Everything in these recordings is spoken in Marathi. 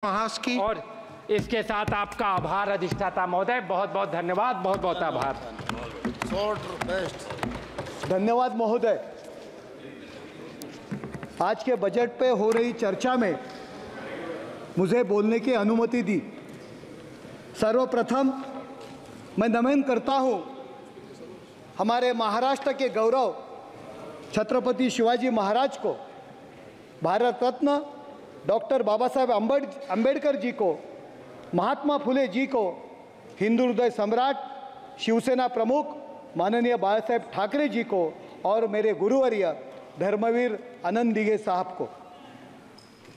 महास की और इसके साथ आपका आभार अधिष्ठाता महोदय, बहुत बहुत धन्यवाद, बहुत बहुत आभार। धन्यवाद महोदय। आज के बजट पे हो रही चर्चा में मुझे बोलने की अनुमति दी। सर्वप्रथम मैं नमन करता हूं हमारे महाराष्ट्र के गौरव छत्रपति शिवाजी महाराज को, भारत रत्न डॉक्टर बाबा साहेब अम्बेडकर जी को, महात्मा फुले जी को, हिंदू हृदय सम्राट शिवसेना प्रमुख माननीय बाला साहेब ठाकरे जी को और मेरे गुरुवर्य धर्मवीर आनंद दिघे साहब को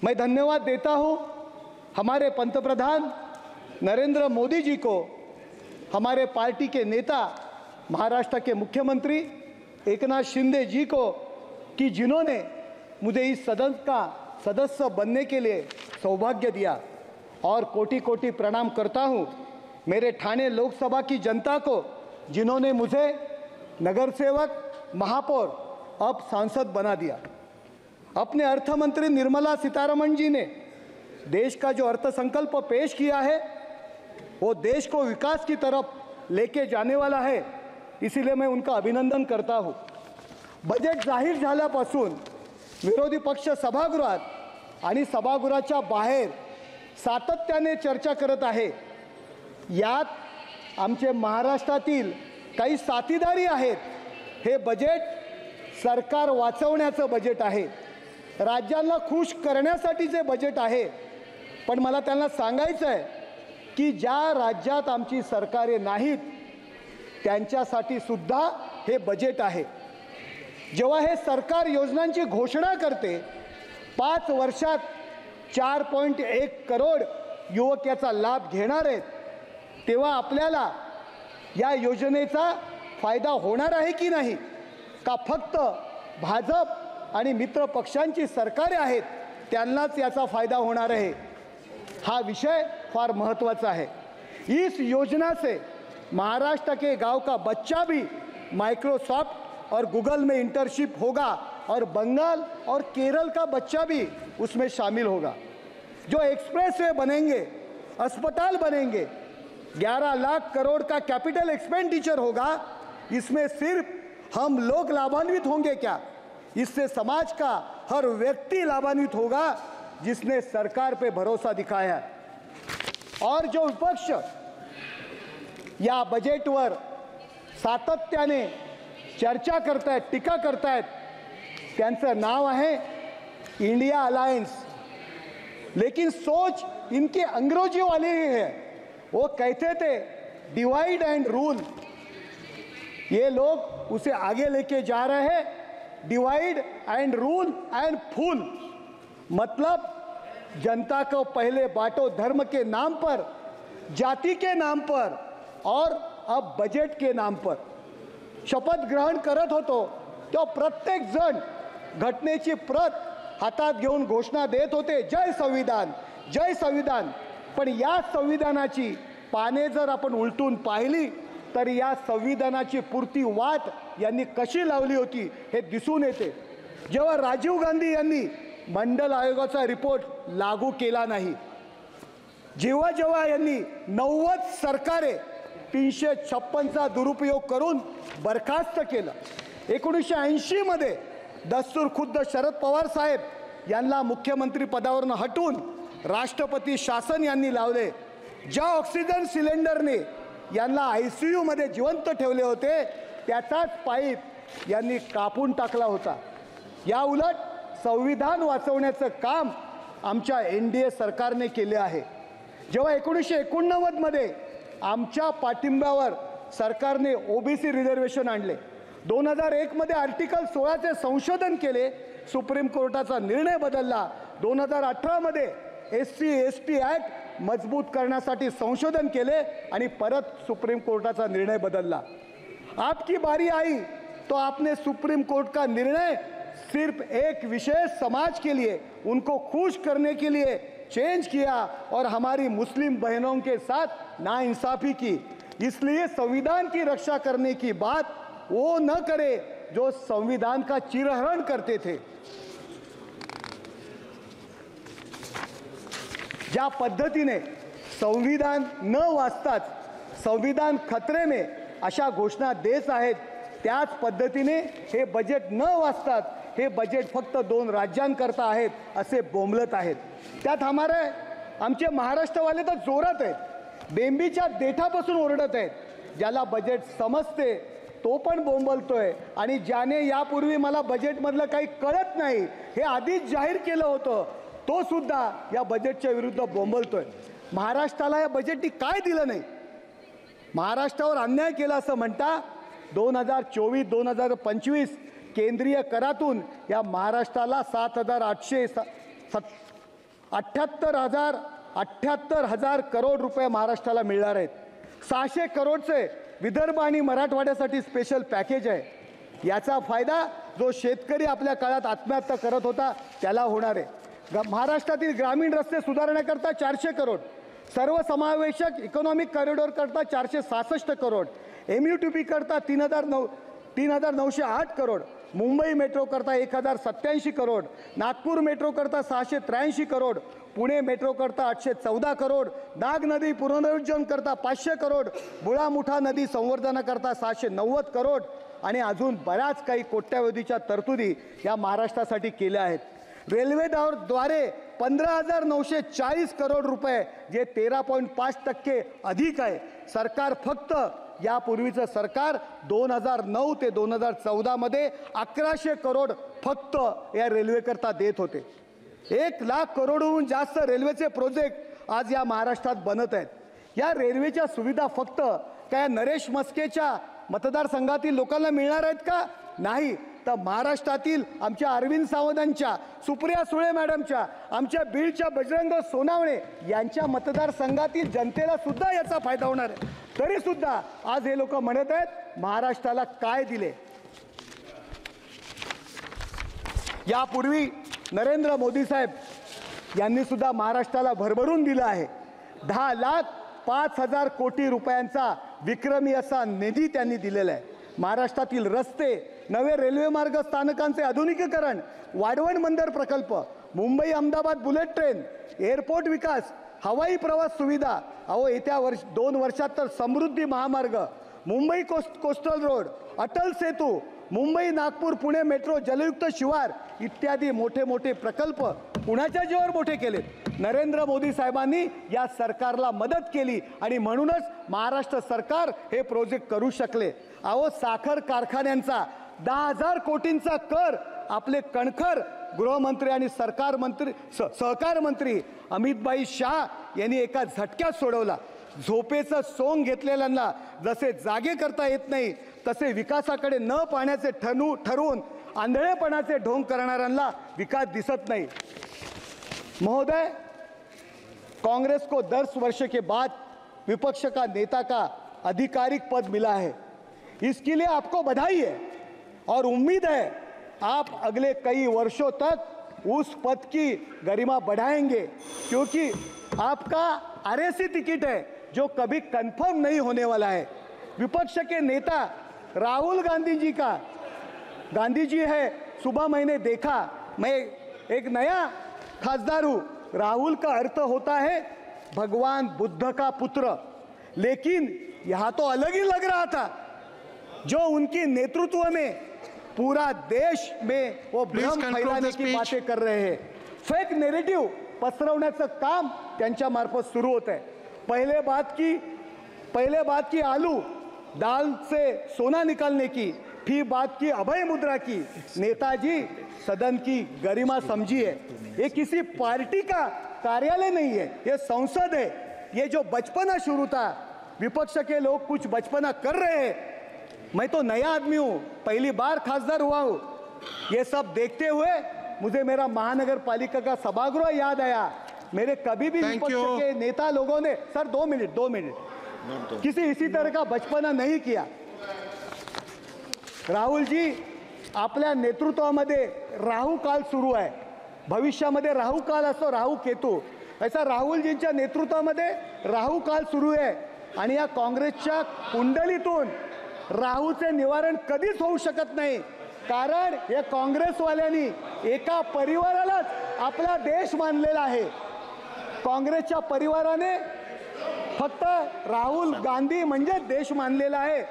मैं धन्यवाद देता हूं। हमारे पंतप्रधान नरेंद्र मोदी जी को, हमारे पार्टी के नेता महाराष्ट्र के मुख्यमंत्री एकनाथ शिंदे जी को कि जिन्होंने मुझे इस सदन का सदस्य बनने के लिए सौभाग्य दिया, और कोटि कोटि प्रणाम करता हूं मेरे ठाणे लोकसभा की जनता को जिन्होंने मुझे नगर सेवक, महापौर, अब सांसद बना दिया। अपने अर्थ मंत्री निर्मला सीतारमण जी ने देश का जो अर्थसंकल्प पेश किया है वो देश को विकास की तरफ लेके जाने वाला है, इसीलिए मैं उनका अभिनंदन करता हूं। बजेट जाहीर झाल्यापासून विरोधी पक्ष सभागृहात आणि सभागृहाच्या बाहेर सातत्याने चर्चा करत आहे। यात आमचे महाराष्ट्रातील काही साथीदारी आहेत। हे बजेट सरकार वाचवण्याचं बजेट आहे, राज्यांना खुश करण्यासाठीचे बजेट आहे। पण मला त्यांना सांगायचं आहे की ज्या राज्यात आमची सरकारे नाहीत त्यांच्यासाठी सुद्धा हे बजेट आहे। जेव्हा हे सरकार योजनांची घोषणा करते, 5 वर्षात 4.1 करोड युवक याचा लाभ घेणार आहेत, तेव्हा आपल्याला या योजनेचा फायदा होणार आहे की नाही, का फक्त भाजप आणि मित्र पक्षांची सरकारे आहेत त्यांनाच याचा फायदा होणार आहे? हा विषय फार महत्त्वाचा है। इस योजना से महाराष्ट्र के गांव का बच्चा भी माइक्रोसॉफ्ट और गूगल में इंटर्नशिप होगा और बंगाल और केरल का बच्चा भी उसमें शामिल होगा। जो एक्सप्रेसवे बनेंगे, अस्पताल बनेंगे, 11 लाख करोड़ का कैपिटल एक्सपेंडिचर होगा, इसमें सिर्फ हम लोग लाभान्वित होंगे क्या? इससे समाज का हर व्यक्ति लाभान्वित होगा जिसने सरकार पे भरोसा दिखाया है। और जो विपक्ष या बजेटवर सातत्याने चर्चा करतायत, टीका करतायत, त्यांचं नाव आहे इंडिया अलायंस, लेकिन सोच इनकी अंग्रेजी वाली ही है। वो कहते थे डिवाइड एंड रूल, ये लोग उसे आगे लेके जा रहे हैं, डिवाइड एंड रूल एंड फूल, मतलब जनता को पहले बांटो धर्म के नाम पर, जाति के नाम पर, और अब बजट के नाम पर। शपथ ग्रहण करत होतो तो प्रत्येक जण घटनेची प्रत हातात घेऊन घोषणा देत होते, जय संविधान, जय संविधान। पण या संविधानाची पाने जर आपण उलटून पाहिली तर या संविधानाची पुरती वाट यांनी कशी लावली होती हे दिसून येते। जेव्हा राजीव गांधी यांनी मंडल आयोगाचा रिपोर्ट लागू केला नाही, जेव्हा जेव्हा यांनी 90 सरकारे 356चा दुरुपयोग करून बरखास्त केलं, 1980 मध्ये दस्तूर खुद्द शरद पवार साहेब यांना मुख्यमंत्री पदावरून हटवून राष्ट्रपती शासन यांनी लावले। ज्या ऑक्सिजन सिलेंडरने यांना ICU मध्ये जिवंत ठेवले होते त्याचाच पाईप यांनी कापून टाकला होता। या उलट संविधान वाचवण्याचं काम आमच्या NDA सरकारने केले आहे। जेव्हा 1989 मध्ये आमच्या पाठिंब्यावर सरकारने OBC रिझर्वेशन आणले, 2001 मध्ये आर्टिकल 16चे संशोधन केले, सुप्रीम कोर्टाचा निर्णय बदलला, 2018 मध्ये SC/ST ॲक्ट मजबूत करण्यासाठी संशोधन केले आणि परत सुप्रीम कोर्टाचा निर्णय बदलला। आपकी बारी आई तो आपने सुप्रीम कोर्ट का निर्णय सिर्फ एक विशेष समाज के लिए, उनको खुश करने के लिए चेंज किया और हमारी मुस्लिम बहनों के साथ नाइंसाफी की। इसलिए संविधान की रक्षा करने की बात वो न करे जो संविधान का चिरहरण करते थे। ज्या पद्धतीने संविधान न वाचताच संविधान खतरे में अशा घोषणा देत आहेत, त्याच पद्धतीने हे बजेट न वाचतात हे बजेट फक्त 2 राज्यांकरता आहेत असे बोंबलत आहेत। त्यात आमचे महाराष्ट्रवाले तर जोरात आहेत, बेंबीच्या देठापासून ओरडत आहेत। ज्याला बजेट समजते तो पण बोंबलतोय आणि ज्याने यापूर्वी मला बजेटमधलं काही कळत नाही हे आधीच जाहीर केलं होतं तो सुद्धा या बजेटच्या विरुद्ध बोंबलतोय। महाराष्ट्राला या बजेटने काय दिलं नाही, महाराष्ट्रावर अन्याय केला असं म्हणता 2024-2025 केंद्रीय करातून या महाराष्ट्राला 78,000 करोड रुपये महाराष्ट्राला मिळणार आहेत। 600 करोडचे विदर्भ आणि मराठवाड्यासाठी स्पेशल पॅकेज आहे। याचा फायदा जो शेतकरी आपल्या काळात आत्महत्या करत होता त्याला होणार आहे। महाराष्ट्रातील ग्रामीण रस्ते सुधारण्याकरता 400 करोड, सर्वसमावेशक इकॉनॉमिक कॉरिडॉर करता 466 करोड, MUTP करता 3,908 करोड, मुंबई मेट्रो करता 1,087 करोड, नागपूर मेट्रो करता 683 करोड, पुणे मेट्रो करता 814 करोड, नाग नदी पुनरुज्जीवन करता 500 करोड, बुळा मुठा नदी संवर्धनाकरता 690 करोड आणि अजून बऱ्याच काही कोट्यावधीच्या तरतुदी या महाराष्ट्रासाठी केल्या आहेत। रेल्वेद्वारे 15,940 करोड रुपये जे 13.5% अधिक आहे। सरकार फक्त यापूर्वीचं सरकार 2009 ते 2014 मध्ये 1,100 करोड फक्त या रेल्वेकरता देत होते। 1,00,000 करोडहून जास्त रेल्वेचे प्रोजेक्ट आज या महाराष्ट्रात बनत आहेत। या रेल्वेच्या सुविधा फक्त काय नरेश मस्केच्या मतदारसंघातील लोकांना मिळणार आहेत का? नाही, तर महाराष्ट्रातील आमच्या अरविंद सावंतांच्या, सुप्रिया सुळे मॅडमच्या, आमच्या बीडच्या बजरंग सोनावणे यांच्या मतदारसंघातील जनतेला सुद्धा याचा फायदा होणार आहे। तरी सुद्धा आज हे लोक म्हणत आहेत महाराष्ट्राला काय दिले। यापूर्वी नरेंद्र मोदी साहेब यांनी सुद्धा महाराष्ट्राला भरभरून दिलं आहे। 10,05,000 कोटी रुपयांचा विक्रमी असा निधी त्यांनी दिलेला आहे। महाराष्ट्रातील रस्ते, नवे रेल्वे मार्ग स्थानकांचे आधुनिकीकरण, वाढवण बंदर प्रकल्प, Mumbai Ahmedabad bullet train, airport विकास, हवाई प्रवास सुविधा, येत्या 2 वर्षात तर Samruddhi Mahamarg, Mumbai coastal road, Atal Setu, Mumbai Nagpur Pune metro, Jalyukt Shivar इत्यादी मोठे मोठे प्रकल्प कुणाच्या जीवावर मोठे केलेत? नरेंद्र मोदी साहेबांनी या सरकारला मदत केली आणि म्हणूनच महाराष्ट्र सरकार हे प्रोजेक्ट करू शकले। साखर कारखान्यांचा 10,000 कोटींचा कर आपले कणखर गृहमंत्री आणि सहकार मंत्री अमितभाई शाह यांनी एका झटक्यात सोडवला। झोपेचं सोंग घेतलेल्यांना जसे जागे करता येत नाही तसे विकासाकडे न पाहण्याचे ठरवून आंधळेपणाचे ढोंग करणाऱ्यांना विकास दिसत नाही। महोदय, कांग्रेस को 10 वर्ष के बाद विपक्ष का नेता का आधिकारिक पद मिला है, इसके लिए आपको बधाई है और उम्मीद है आप अगले कई वर्षों तक उस पद की गरिमा बढ़ाएंगे, क्योंकि आपका RAC टिकट है जो कभी कंफर्म नहीं होने वाला है। विपक्ष के नेता राहुल गांधी जी है, सुबह मैंने देखा, मैं एक नया खासदार हूँ, राहुल का अर्थ होता है भगवान बुद्ध का पुत्र, लेकिन यहाँ तो अलग ही लग रहा था। जो उनके नेतृत्व में पूरा देश में वो भ्रम फैलाने की बातें कर रहे हैं, फेक नैरेटिव पसरवण्याचं काम त्यांच्या मार्फत सुरू होत है। पहले बात की आलू दाल से सोना निकालने की, फिर बात की अभय मुद्रा की। नेताजी सदन की गरिमा समझिए, ये किसी पार्टी का कार्यालय नहीं है, ये संसद है। ये जो बचपना शुरू था, विपक्ष के लोग कुछ बचपना कर रहे हैं। मैं तो नया आदमी हूँ, पहली बार खासदार हुआ हूँ। ये सब देखते हुए मुझे मेरा महानगर पालिका का सभागृह याद आया। मेरे कभी भी विपक्ष के नेता लोगों ने, सर 2 मिनट किसी इसी तरह का बचपना नहीं किया। राहुल जी, आपल्या नेतृत्वामध्ये राहू काल सुरू आहे, भविष्यामध्ये राहू काल असतो, राहू केतू, ऐसा राहुलजींच्या नेतृत्वामध्ये राहू काल सुरू आहे आणि या काँग्रेसच्या कुंडलीतून राहूचे निवारण कधीच होऊ शकत नाही, कारण या काँग्रेसवाल्यांनी एका परिवारालाच आपला देश मानलेला आहे। काँग्रेसच्या परिवाराने फक्त राहुल गांधी म्हणजे देश मानलेला आहे.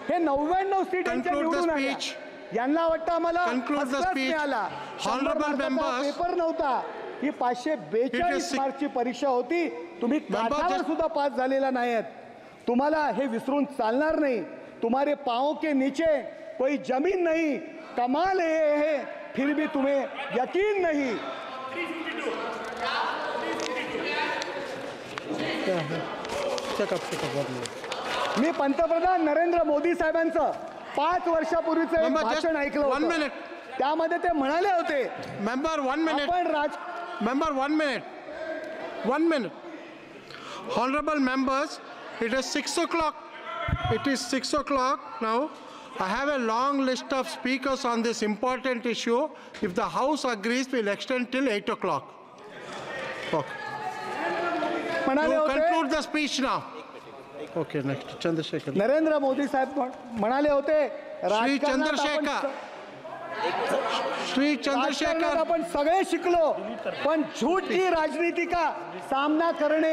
हे 99 सीट यांच्या Conclude the निवडून आल्या. speech. यांना वाटतं आम्हाला Conclude the फसलाच speech. मिळाला. 100 Honorable मार्काचा members. पेपर नव्हता. ही 542 It is- मार्कची परीक्षा होती. तुम्ही काठावर just- सुद्धा पास झालेला नाहीत. तुम्हाला हे विसरून चालणार नाही. तुम्हारे पाँव के नीचे कोई जमीन नहीं. कमाल है फिर भी तुम्हें यकीन नहीं. मी पंतप्रधान नरेंद्र मोदी साहेबांचं 5 वर्षापूर्वीचं एक Member, just भाषण ऐकलं 1 होतं. minute. त्यामध्ये ते म्हणाले होते Member, 1 minute. आपण Member, 1 minute. 1 minute. Honorable members, it is 6 o'clock. It is 6 o'clock now. I have a long list of speakers on this important issue. If the House agrees, we'll extend till 8 o'clock. Okay. म्हणाले You होते conclude the speech now. Okay, next. Chandrasekhar. Narendra Modi साहेब म्हणाले होते राजकारणात Shri Chandrasekhar. आपण सगळे शिकलो पण झूठ की राजनीति का सामना करणे